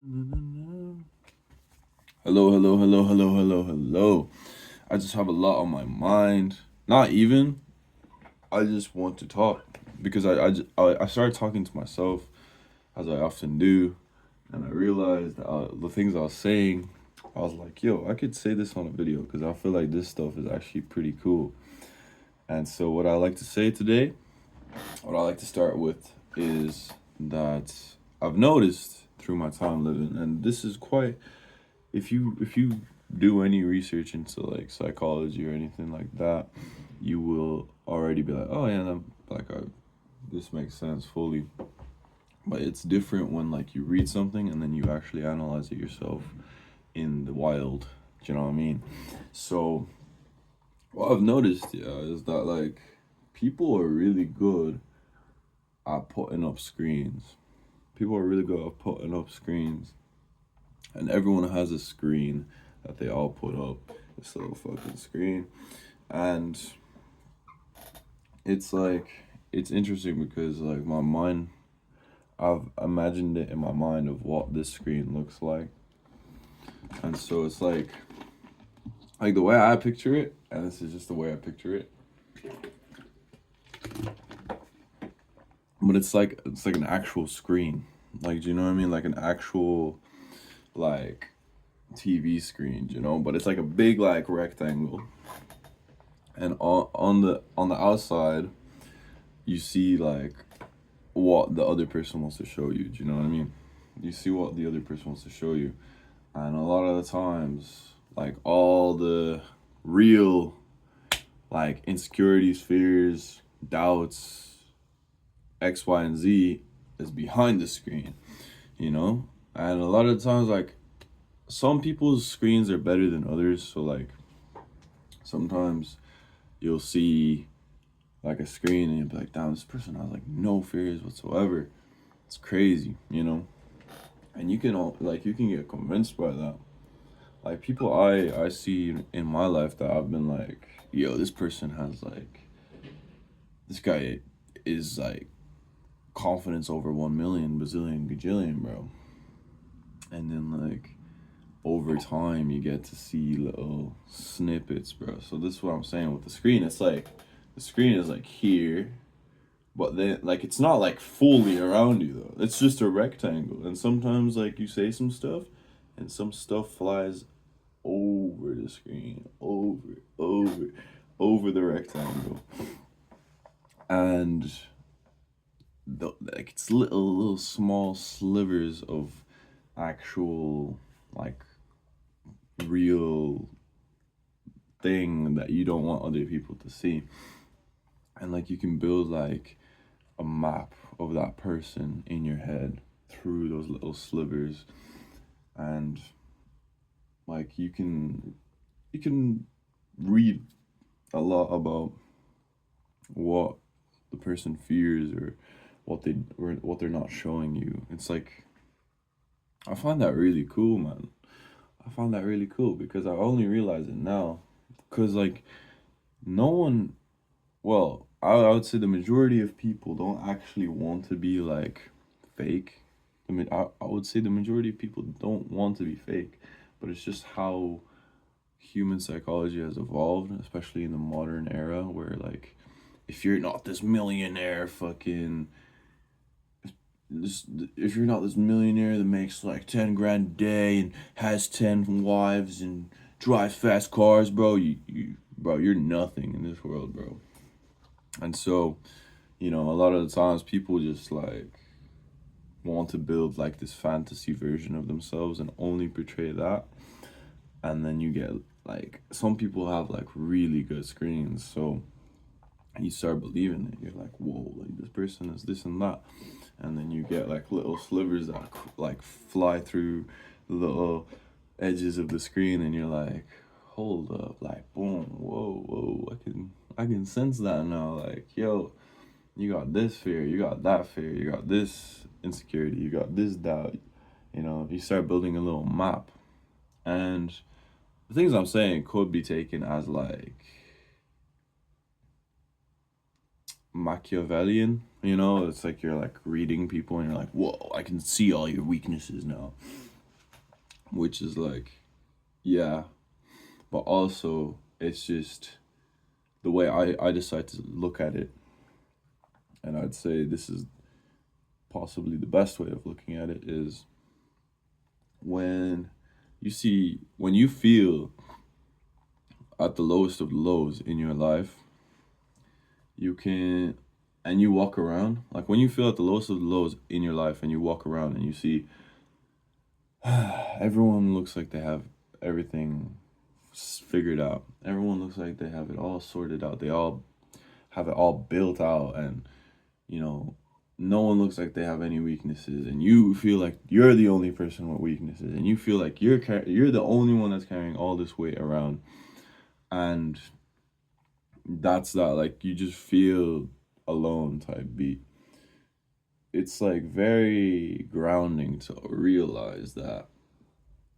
Hello, hello, hello, hello, hello, hello. I just have a lot on my mind. Not even. I just want to talk because I started talking to myself as I often do, and I realized that the things I was saying, I was like, yo, I could say this on a video because I feel like this stuff is actually pretty cool. And so, what I like to say today, what I like to start with is that I've noticed through my time living, and this is quite if you do any research into like psychology or anything like that, you will already be like, oh yeah, this makes sense fully. But it's different when like you read something and then you actually analyze it yourself in the wild. Do you know what I mean? So what I've noticed, yeah, is that like people are really good at putting up screens. People are really good at putting up screens, and everyone has a screen that they all put up. This little fucking screen, and it's like it's interesting because like my mind, I've imagined it in my mind of what this screen looks like, and so it's like the way I picture it, and this is just the way I picture it. But it's like an actual screen. Like, do you know what I mean? Like an actual like TV screen, you know? But it's like a big like rectangle. And on the outside, you see like what the other person wants to show you. Do you know what I mean? You see what the other person wants to show you. And a lot of the times, like all the real like insecurities, fears, doubts, X, Y, and Z is behind the screen, you know? And a lot of the times, like, some people's screens are better than others. So, like, sometimes you'll see, like, a screen and you'll be like, damn, this person has, like, no fears whatsoever. It's crazy, you know? And you can, you can get convinced by that. Like, people I see in my life that I've been like, yo, this person has, like, this guy is, like, confidence over 1 million, bazillion, gajillion, bro. And then, like, over time, you get to see little snippets, bro. So, this is what I'm saying with the screen. It's like, the screen is, like, here, but then, like, it's not, like, fully around you, though. It's just a rectangle. And sometimes, like, you say some stuff, and some stuff flies over the screen, over the rectangle. And like it's little small slivers of actual like real thing that you don't want other people to see. And like you can build like a map of that person in your head through those little slivers, and like you can read a lot about what the person fears or what they're not showing you. It's like I find that really cool, man. I find that really cool because I only realize it now. Because like no one, well, I would say the majority of people don't actually want to be like fake. I would say the majority of people don't want to be fake, but it's just how human psychology has evolved, especially in the modern era where like if you're not this millionaire fucking this if you're not this millionaire that makes like 10 grand a day and has 10 wives and drives fast cars, bro, bro, you're nothing in this world, bro. And so, a lot of the times people just like want to build like this fantasy version of themselves and only portray that. And then you get like some people have like really good screens, so you start believing it. You're like, whoa, like this person is this and that. And then you get like little slivers that like fly through the little edges of the screen, and you're like, hold up, like boom, whoa, I can sense that now. Like, yo, you got this fear, you got that fear, you got this insecurity, you got this doubt. You start building a little map. And the things I'm saying could be taken as like Machiavellian. It's like you're like reading people and you're like, whoa, I can see all your weaknesses now. which is like, yeah, but also it's just the way I decide to look at it. And I'd say this is possibly the best way of looking at it is when when you feel at the lowest of the lows in your life, you can, and you walk around, like when you feel at the lowest of the lows in your life and you walk around and you see everyone looks like they have everything figured out. Everyone looks like they have it all sorted out. They all have it all built out, and you know, no one looks like they have any weaknesses, and you feel like you're the only person with weaknesses, and you feel like you're the only one that's carrying all this weight around, and that's that, like, you just feel alone type beat. It's like very grounding to realize that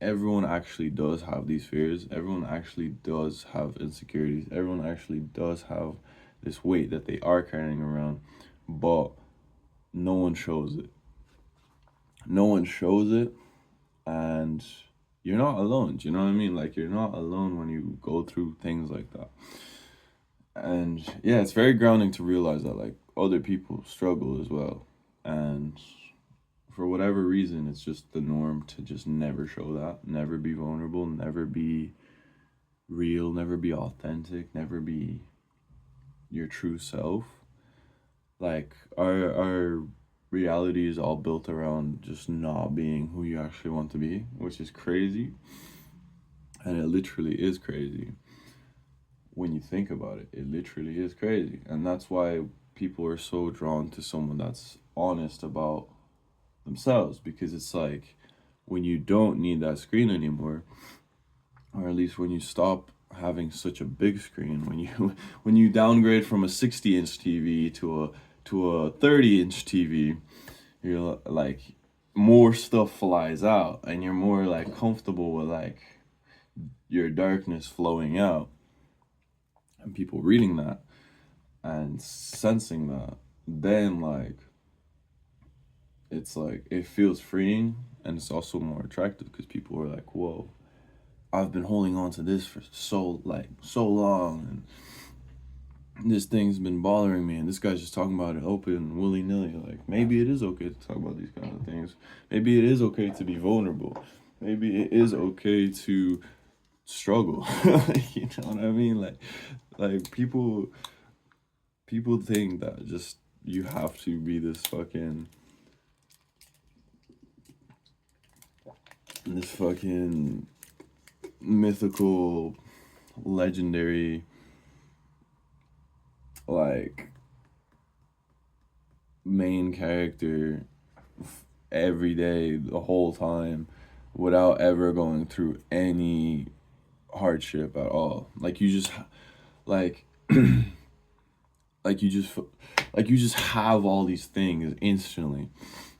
everyone actually does have these fears. Everyone actually does have insecurities. Everyone actually does have this weight that they are carrying around, but no one shows it. No one shows it, and you're not alone. Do you know what I mean? Like, you're not alone when you go through things like that. And yeah, it's very grounding to realize that like other people struggle as well. And for whatever reason, it's just the norm to just never show that, never be vulnerable, never be real, never be authentic, never be your true self. Like our reality is all built around just not being who you actually want to be, which is crazy. And it literally is crazy. When you think about it, it literally is crazy. And that's why people are so drawn to someone that's honest about themselves, because it's like when you don't need that screen anymore, or at least when you stop having such a big screen, when you downgrade from a 60-inch TV to a 30-inch TV, you're like, more stuff flies out and you're more like comfortable with like your darkness flowing out, and people reading that and sensing that, then like it's like it feels freeing, and it's also more attractive because people are like, whoa, I've been holding on to this for so long, and this thing's been bothering me, and this guy's just talking about it open willy-nilly. Like, maybe it is okay to talk about these kind of things. Maybe it is okay to be vulnerable. Maybe it is okay to struggle. You know what I mean? Like people think that just you have to be this fucking mythical, legendary, like, main character every day, the whole time, without ever going through any hardship at all. Like, you just, like, like you just have all these things instantly.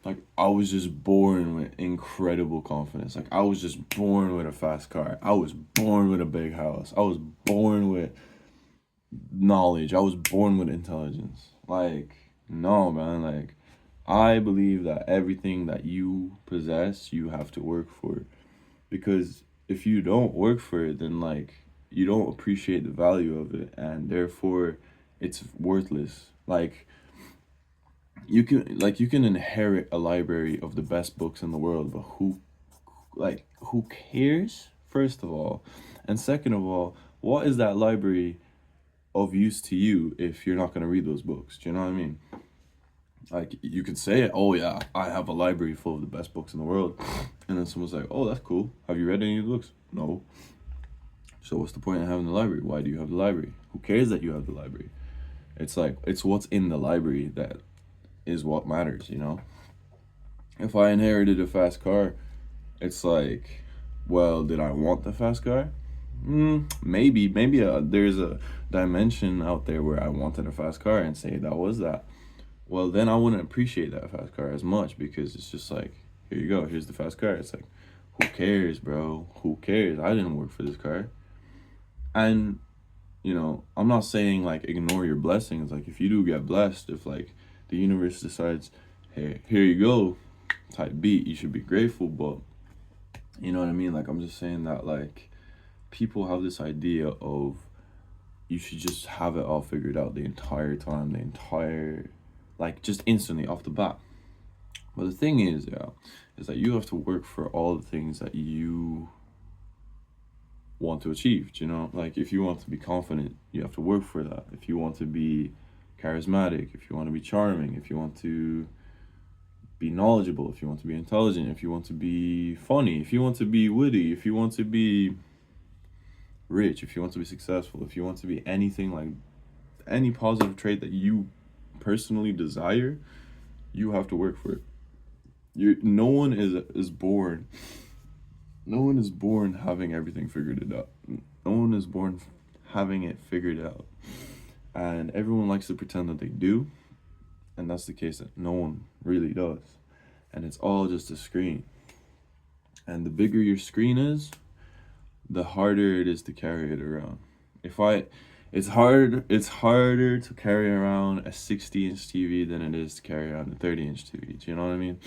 Like, I was just born with incredible confidence. Like, I was just born with a fast car. I was born with a big house. I was born with knowledge. I was born with intelligence. Like, no, man. Like, I believe that everything that you possess, you have to work for. Because if you don't work for it, then, like, you don't appreciate the value of it, and therefore it's worthless. Like, you can inherit a library of the best books in the world, but who cares, first of all? And second of all, what is that library of use to you if you're not going to read those books? Do you know what I mean? Like, you could say, oh yeah, I have a library full of the best books in the world, and then someone's like, oh, that's cool, have you read any of the books? No. So what's the point of having the library? Why do you have the library? Who cares that you have the library? It's like, it's what's in the library that is what matters, you know? If I inherited a fast car, it's like, well, did I want the fast car? Maybe there's a dimension out there where I wanted a fast car, and say that was that. Well, then I wouldn't appreciate that fast car as much, because it's just like, here you go, here's the fast car. It's like, who cares, bro? Who cares? I didn't work for this car. And, you know, I'm not saying like ignore your blessings. Like, if you do get blessed, if like the universe decides, hey, here you go, type beat, you should be grateful. But You know what I mean? Like, I'm just saying that, like, people have this idea of you should just have it all figured out the entire time, like, just instantly off the bat. But the thing is, yeah, is that you have to work for all the things that you want to achieve. You know, like, if you want to be confident, you have to work for that. If you want to be charismatic, if you want to be charming, if you want to be knowledgeable, if you want to be intelligent, if you want to be funny, if you want to be witty, if you want to be rich, if you want to be successful, if you want to be anything, like any positive trait that you personally desire, you have to work for it. No one is born. No one is born having everything figured it out. No one is born having it figured out. And everyone likes to pretend that they do, and that's the case that no one really does. And it's all just a screen. And the bigger your screen is, the harder it is to carry it around. It's harder to carry around a 60-inch TV than it is to carry around a 30-inch TV. Do you know what I mean?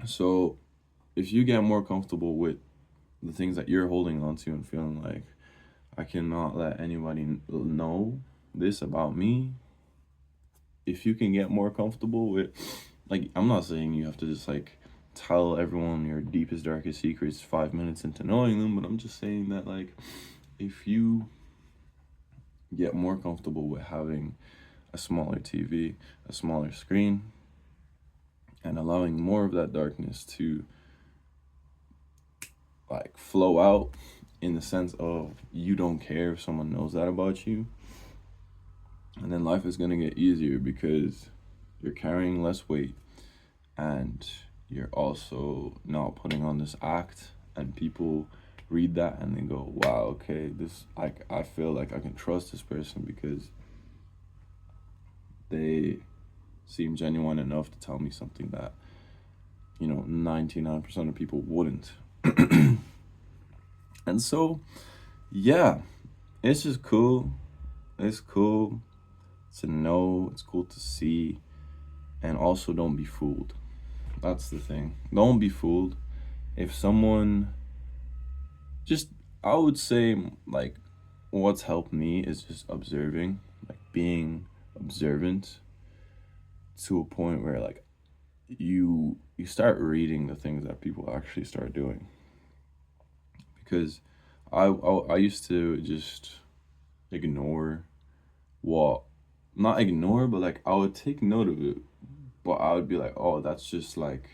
So if you get more comfortable with the things that you're holding on to and feeling like, I cannot let anybody know this about me, if you can get more comfortable with, like, I'm not saying you have to just like tell everyone your deepest, darkest secrets 5 minutes into knowing them, but I'm just saying that, like, if you get more comfortable with having a smaller TV, a smaller screen, and allowing more of that darkness to like flow out, in the sense of you don't care if someone knows that about you, and then life is going to get easier because you're carrying less weight, and you're also not putting on this act, and people read that and they go, wow, okay, this, like, I feel like I can trust this person because they seem genuine enough to tell me something that, 99% of people wouldn't. And so, yeah, it's just cool. It's cool to know, it's cool to see, and also don't be fooled. That's the thing. Don't be fooled. If someone just, I would say, like, what's helped me is just observing, like being observant to a point where, like, you start reading the things that people actually start doing. Because I used to just ignore what, not ignore, but like I would take note of it, but I would be like, oh, that's just like,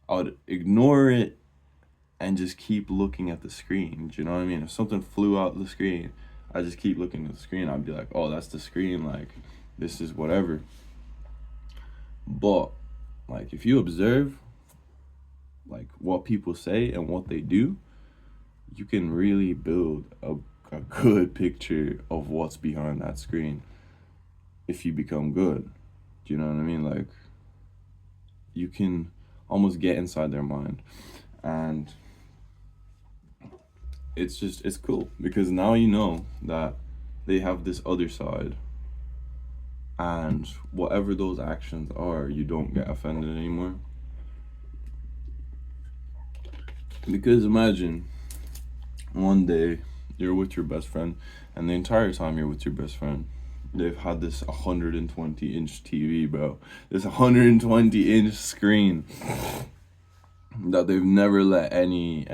I would ignore it and just keep looking at the screen. Do you know what I mean? If something flew out the screen, I just keep looking at the screen. I'd be like, oh, that's the screen. Like, this is whatever. But, like, if you observe, like, what people say and what they do, you can really build a good picture of what's behind that screen if you become good. Do you know what I mean? Like, you can almost get inside their mind. And it's cool because now you know that they have this other side, and whatever those actions are, you don't get offended anymore. Because imagine one day you're with your best friend, and the entire time you're with your best friend, they've had this 120-inch TV, bro. This 120-inch screen that they've never let any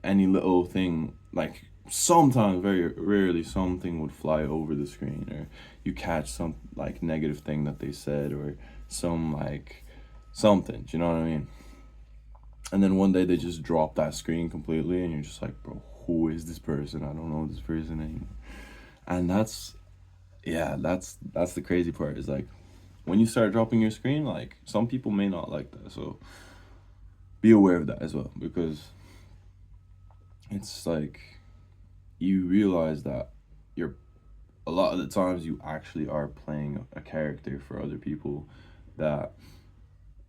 little thing, like, sometimes, very rarely, something would fly over the screen, or you catch some like negative thing that they said, or some like something. Do you know what I mean? And then one day they just drop that screen completely, and you're just like, bro, who is this person? I don't know this person anymore. And that's the crazy part, is like, when you start dropping your screen, like, some people may not like that. So be aware of that as well, because it's like, you realize that you're, a lot of the times, you actually are playing a character for other people that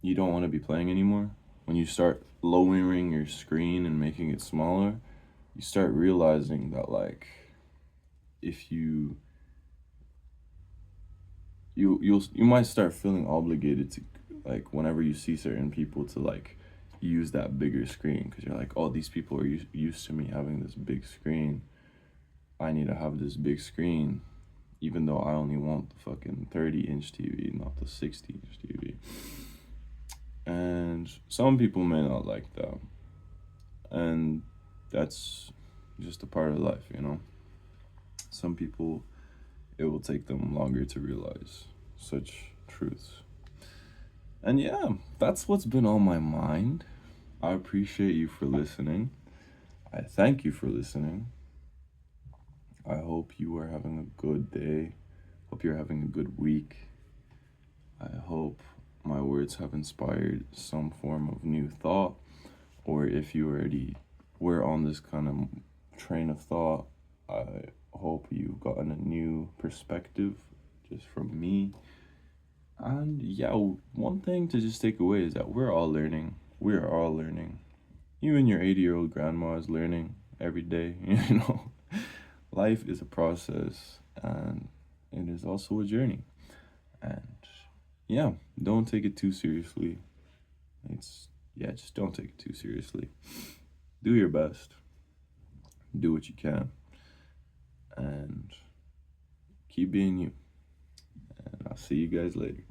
you don't want to be playing anymore. When you start lowering your screen and making it smaller, you start realizing that, like, if you might start feeling obligated to, like, whenever you see certain people, to like use that bigger screen because you're like, oh, these people are used to me having this big screen. I need to have this big screen, even though I only want the fucking 30-inch TV, not the 60-inch TV. And some people may not like that. And that's just a part of life, you know? Some people, it will take them longer to realize such truths. And yeah, that's what's been on my mind. I appreciate you for listening. I thank you for listening. I hope you are having a good day. Hope you're having a good week. I hope my words have inspired some form of new thought, or if you already were on this kind of train of thought, I hope you've gotten a new perspective just from me. And yeah, one thing to just take away is that we're all learning. We're all learning. Even your 80-year-old grandma is learning every day, you know. Life is a process and it is also a journey. And yeah, don't take it too seriously. Just don't take it too seriously. Do your best. Do what you can. And keep being you. And I'll see you guys later.